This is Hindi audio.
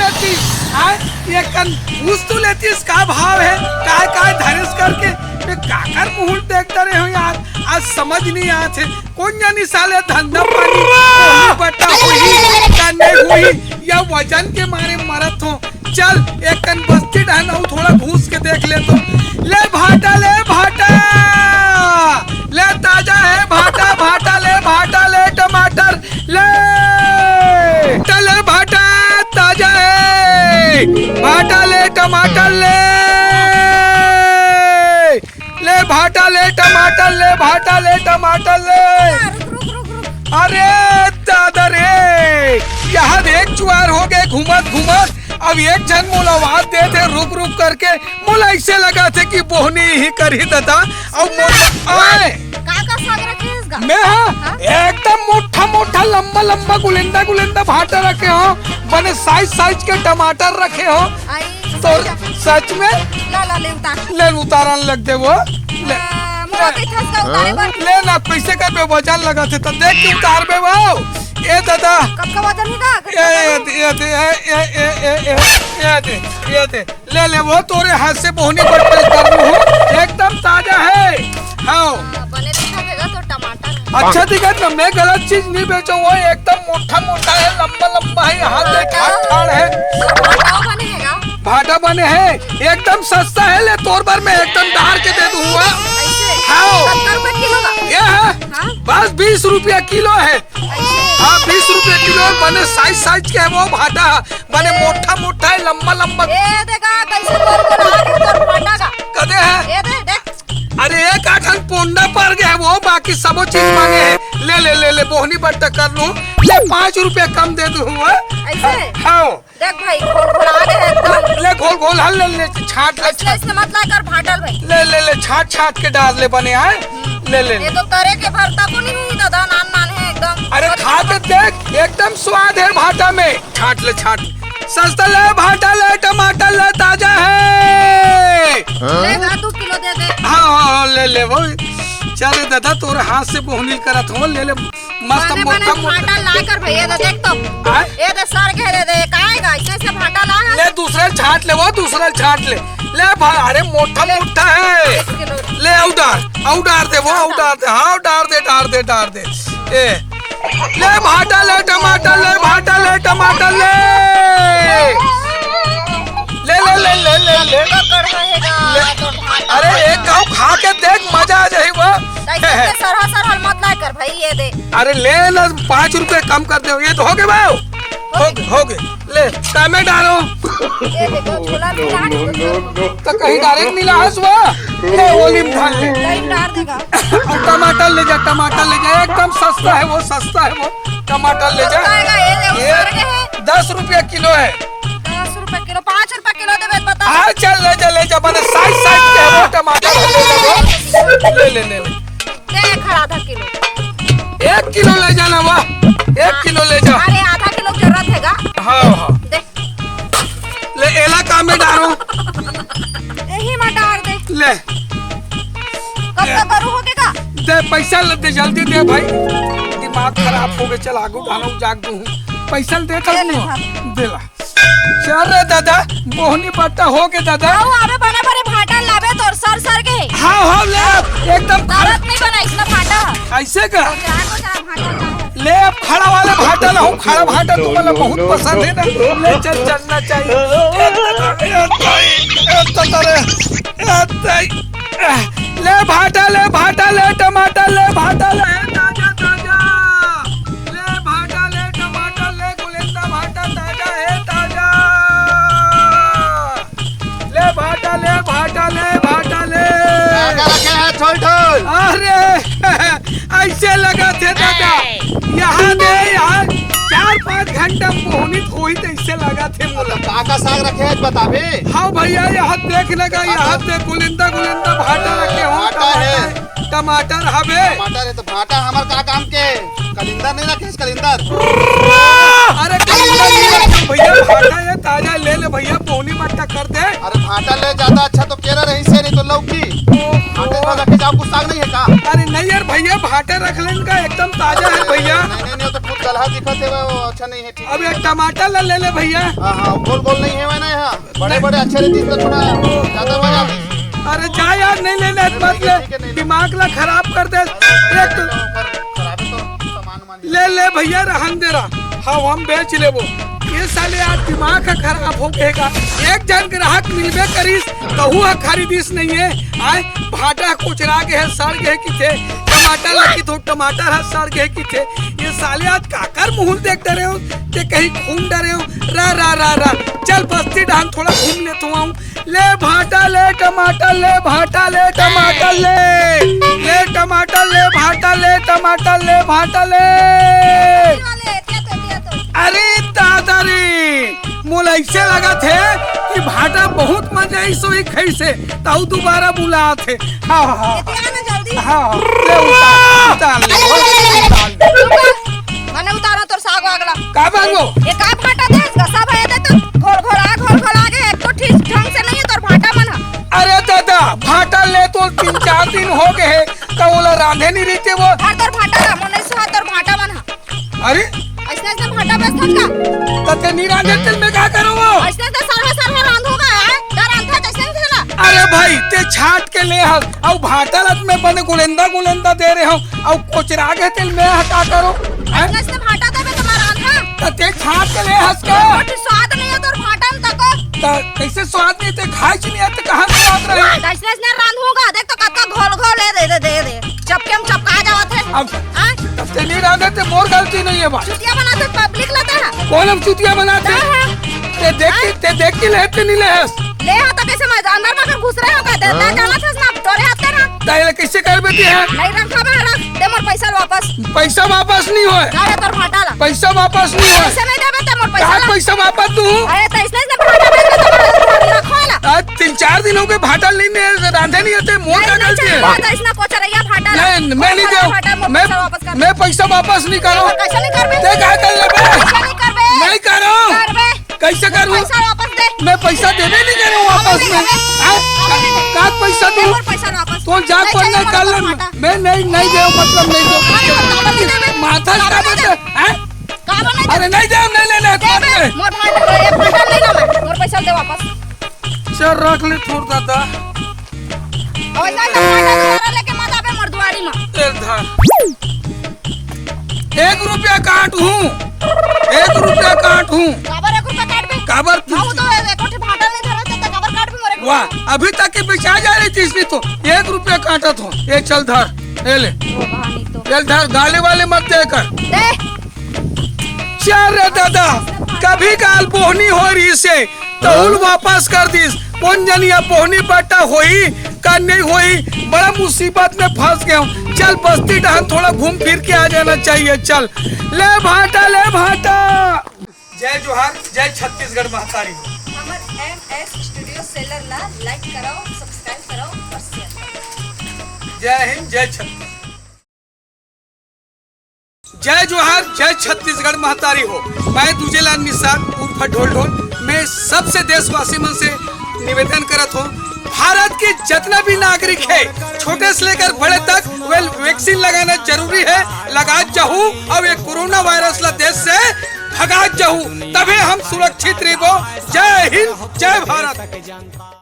लेती ये कंफ्यूज तो लेती इसका भाव है काय काय धरिस करके मैं काकर मुहूर्त देखता रहे हो यार आज समझ नहीं आते कौन जानी साले धंधा पानी बटा हुई करने हुई या वजन के मारे मरत हो चल एक कन बस्ती ढाना थोड़ा घूस के देख ले तो ले भाटा ले ताजा है भाटा ले टमाटर ले चले भाटा ताजा है भाटा ले टमाटर ले भाटा ले टमाटर ले अरे दादा रे यहाँ देख जुआर हो गए घूमत अब एक जन मोला आवाज दे थे रुक करके मोला ऐसे लगा थे कि बोहनी ही कर ही देता और आए मैं एकदम मोटा लंबा गुलेंदा भाटा रखे हो बने साइज के टमाटर रखे हो तो सच में ले उतारन लग दे वो ले ना पैसे का वजन लगा थे तो देख के उतार बे वो ए दादा कब का वजन होगा ये ले वो तोरे हाथ से बोहनी बट्टे कर हूँ एकदम ताजा है हाँ बने दिखा तो टमाटर अच्छा दिखा ना मैं गलत चीज नहीं बेचूं वो एकदम मोटा है लंबा है हाथ देख ठाड़ है भाटा बने है एकदम सस्ता है ले तोर बार मैं एकदम डाल के दे दूंगा ये है बस 20 रुपया किलो है हाँ 20 रुपया किलो बने साइज के है वो भाटा बने मोटा है लंबा कदे है अरे एक आठन पोंडा पर गया वो बाकी सबो चीज मांगे है ले बोहनी बट्टा कर लूं ले 5 रुपया कम दे दूंगा हाँ देख भाई खोल ले घोल हल ले छाट मत ला कर भाटल भाई ले छाट के डाल ले बने आए ले ये तो तरे के भरता को नहीं हुई दादा नान है एकदम अरे खा के देख एकदम स्वाद है भाटा में छाट सस्ता ले भाटा ले टमाटर ले ताजा है ले 2 किलो दे दे हाँ ले वो चल दादा तोरे हाथ से बोहनी करत हो ले मस्त मोटा भाटा ला कर भैया देख तो ये दे सर के दे काएगा ऐसे भाटा ला ले दूसरा छाट ले अरे मोटा है ले औडार दे हाँ डार दे ए ले भाटा ले टमाटर ले अरे एक गाँव खा के देख मजा आ जाए वो सर मत ला कर भाई ये दे अरे ले 5 रुपए कम कर दो ये तो हो गए भाई हो गए ले टाइम डालो तो कहीं डायरेक्ट नहीं लास ले ओलिम डाल ले और टमाटर ले जा एकदम सस्ता है वो टमाटर ले जा ये 10 रुपया किलो है 10 रुपए किलो 5 रुपए किलो दे बता हाँ चल ले जा बने साइज के वो टमाटर ले आधा किलो 1 किलो ले जाना वाह 1 किलो ले जा अरे आधा किलो जरूरत हैगा हाँ ले एला काम में डालो यही में डाल दे ले कब तक करू होगा दे पैसा दे जल्दी दे भाई दिमाग खराब हो गया चल आगू डालो जाग दू पैसा दे देला चल रे दादा बोहनी बट्टा हो के दादा आवे बने भाटा लावे तोर सर के हाँ ले एकदम भारत नहीं बना इसमें भाटा ऐसे का ले अब खड़ा वाला भाटा ला हूँ खड़ा भाटा तुम्हारा बहुत पसंद है ना ले चल चलना चाहिए ले भाटा ले टमाटर ले भाटा ले ताजा ले भाटा ले टमाटर ले गुलेंदा भाटा ताजा है ताजा ले भाटा ले अरे ऐसे लगा थे दादा यहाँ 4-5 घंटा मोहनित हुई तो ऐसे लगा थे मोला का साग रखे है बताबे हाँ भैया यहाँ देख लगा यहाँ देख गुलिंदा भाटा रखे हो टमाटर हवे टमाटर है तो भाटा हमार का काम के कलिंदर नहीं रखे कलिंदर अरे कलिंदर नहीं रखे भैया भाटा ये ताजा ले भैया पौनी मट्टा कर दे अरे भाटा ले ज्यादा अच्छा तो केरा रही से नहीं तो लौकी भाटे में रखे जाओ कुछ साग नहीं है का अरे नहीं यार भैया भाटा रख लेन का एकदम ताजा है भैया नहीं तो गलहा दिखत है वो अच्छा नहीं है ठीक अब एक टमाटर ले ले भैया। हाँ हाँ गोल गोल नहीं है ना यहाँ बड़े बड़े अच्छे रहते हैं थोड़ा ज्यादा मजा आती है। अरे जा यार नहीं लेना मत ले, दिमाग ला खराब कर दे। एक खराब है तो सामान वामान ले भैया रहन दे रहा। हाँ हम बेच ले वो। ये साले आज दिमाग का खराब हो गएगा। एक जन ग्राहक मिलबे करीस कहू खरीदीस नहीं है। आए भाटा कुचरा के है सड़ गए कि थे टमाटर लगी तो टमाटर है सड़ गए कि थे। ये साले आज काकर मुंह देख डरे हो ते कहीं घूम डरे हो। रा रा रा रा चल बस्ती डांग थोड़ा घूम ले तो आऊं। ले भाटा ले टमाटर ले भाटा ले टमाटर ले टमाटर ले भाटा ले टमाटर ले भाटा ले। अरे दादा रे मोल ऐसे लगा थे कि भाटा बहुत मजा ऐसो ही कैसे ताऊ दोबारा बुला थे। हाँ हाँ हाँ ले उतार मैंने उतारा तोर साग वागला का बांगो ये का भाटा दे गसा भए दे तो घोल आगे एक तो ठीक ढंग से नहीं है तोर भाटा मन। अरे दादा भाटा ले तो 3-4 दिन हो गए का बोला रांधे नहीं रहते वो। हर तोर भाटा ना मोने सो तोर भाटा मन। अरे ऐसे भाटा बस थका तते नहीं रांधे तेल में क्या करो वो। ऐसे तो सर्व रांधूगा है डर रांधा जैसे खेला। अरे भाई ते छाट के ले हल और भाटा लत में बने गुलेंदा दे रहे हो और कोचरा के तेल में हटा करो। ऐसे भाटा दे में तुम्हारा रांधा तते छाट के ले हंस के और स्वाद नहीं है तोर भाटा में तको कैसे स्वाद नहीं थे खाए नहीं आते कहाँ स्वाद रहे। ऐसे रांधूगा देख तो कत्ता घोल दे चपके में चपका जावत है। अब ते नहीं रांधे ते मोर गलती नहीं है बात। चुतिया बनाते पब्लिक लाते हैं कौन हम चुतिया बनाते ते देख के लेते नहीं ले हाँ तो कैसे मैं अंदर में घुस रहे हो कहते हैं जाना था ना तोरे हाथ ना ताइले कैसे कर बेटी है नहीं रखा मैं रख दे मोर पैसा वापस नहीं होए। अरे तोर भाटा ला पैसा वापस नहीं होए। पैसा नहीं देबे त मोर पैसा कहाँ पैसा वापस तू। अरे तो इसने से भाटा बेच के रखो ला। 3-4 दिन हो गए भाटा नहीं रांधे नहीं आते मोर का गलती है। तो इसने कोच रैया भाटा ला नहीं मैं नहीं दूं मैं पैसा वापस नहीं करो। कैसे नहीं करबे ते का कर ले कैसे नहीं करबे नहीं करो करबे कैसे करूं पैसा वापस दे मैं पैसा देने नहीं करूं वापस में का पैसा दूं मोर पैसा वापस तो जा पर नहीं कर ले मैं नहीं दे मतलब नहीं दो माथा का बता है का बने अरे नहीं दे नहीं लेने मोर भाटा ये भाटा नहीं ना मैं मोर पैसा दे वापस चल रख ले छोड़ दादा और ना भाटा दोबारा लेके मत आबे मोर दुआरी में तेल धार 1 रुपया काट हूँ 1 रुपया काट हूँ काबर 1 रुपया काट बे काबर हम तो कोठी भाटा नहीं धरा तो काबर काट बे मोरे वाह अभी तक के बेचा जा रही थी इसने तो 1 रुपया काटा था ये चल धर ये ले ओ कहानी तो चल धर गाले वाले मत देकर दे चल रे दादा कभी काल बोहनी हो रही से तहुल वापस कर दीस कौन जनिया बोहनी बट्टा होई का नहीं होई बड़ा मुसीबत में फंस गया हूँ। चल बस्ती डहान थोड़ा घूम फिर के आ जाना चाहिए। चल ले भाटा जय जोहार जय छत्तीसगढ़ महतारी। हमर एमएस स्टूडियो सेलर ला लाइक कराओ सब्सक्राइब कराओ और शेयर कराओ। जय हिंद जय छत्तीसगढ़ जय जोहार जय छत्तीसगढ़ महतारी हो। मैं दूजेलाल निषाद उर्फ ढोल मैं सबसे देशवासी मन से निवेदन करत हूँ भारत के जितना भी नागरिक है छोटे से लेकर बड़े तक वैक्सीन लगाना जरूरी है। लगा जाहू और ये कोरोना वायरस ला देश से भगा जाहू तभी हम सुरक्षित रहो। जय हिंद जय भारत।